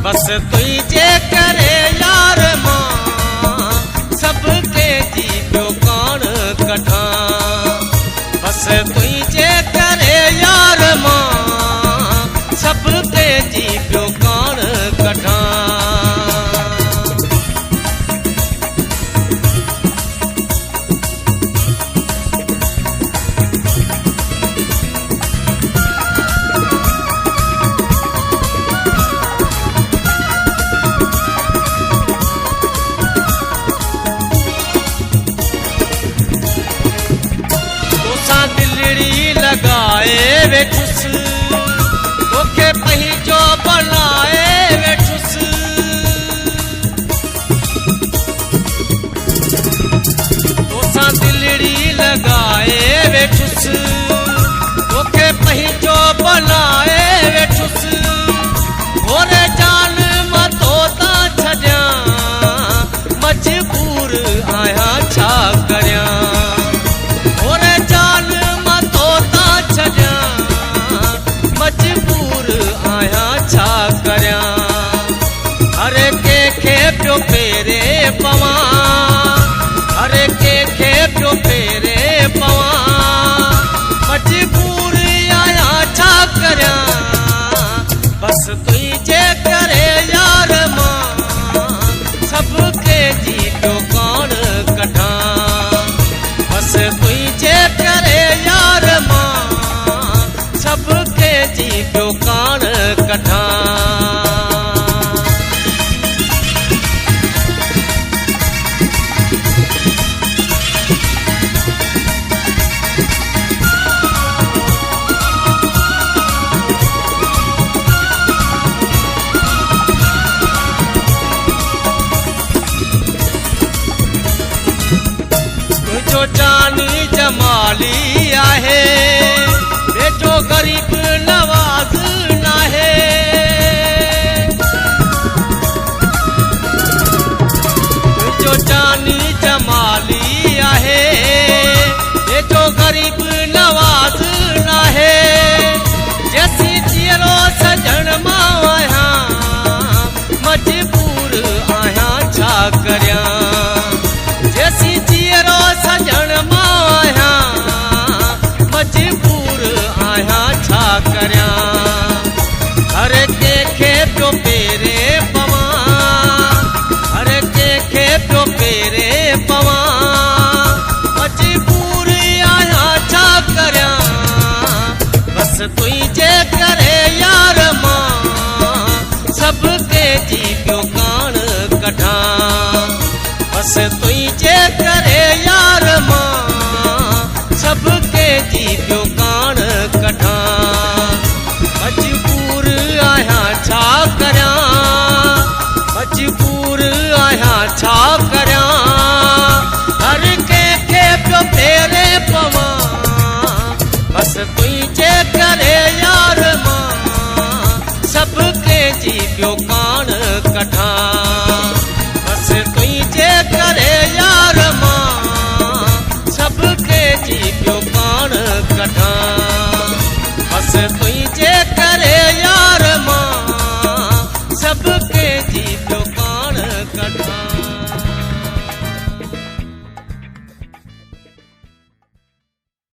बस तुझे करे यार मां सबके जी पियो कान कठा बस तुझे करे यार मां सबके जी पियो कान कठा लगाए वेठुस तोखे पंहिंजो बनाए वेठुस तोसां दिलड़ी लगाए वेठुस तोखे पंहिंजो बनाए वेठुस ओरे जान मां तोता छॾियां मजबूर आहियां छा करियां मजबूर आहियां छा करियां हर कंहिंखे पियो फेरे पवां हर कंहिंखे पियो फेरे पवां मजबूर आहियां छा करियां बस तुझे करे यार मां सबके जी पियो कान कढा बस तुझे करे यार मां सबके जी पियो कान कठा तुझो जानी जमाली आहे बेटो गरीब नवाज नाहे तुझो जानी जमाली आहे बेटो गरीब नवाज नाहे जैसी जीरो सजण मां आहियां मजबूर आहियां छा करियां जैसी जीरो सजण मां आहियां मजबूर आहियां छा करियां हर कंहिंखे पियो फेरे पवां हर कंहिंखे पियो फेरे पवां मजबूर आहियां छा करियां बस तुझे करे यार मां सबके जी पियो कान कढा बस तुझे करे यार मां सबके जी पियो कान कढा मजबूर आहियां छा करियां मजबूर आहियां छा करियां हर कंहिंखे पियो फेरे पवां बस तुझे करे यार मां सबके जी पियो कान कढा बस तुझे करे यार मां सबके जी पियो कान कढा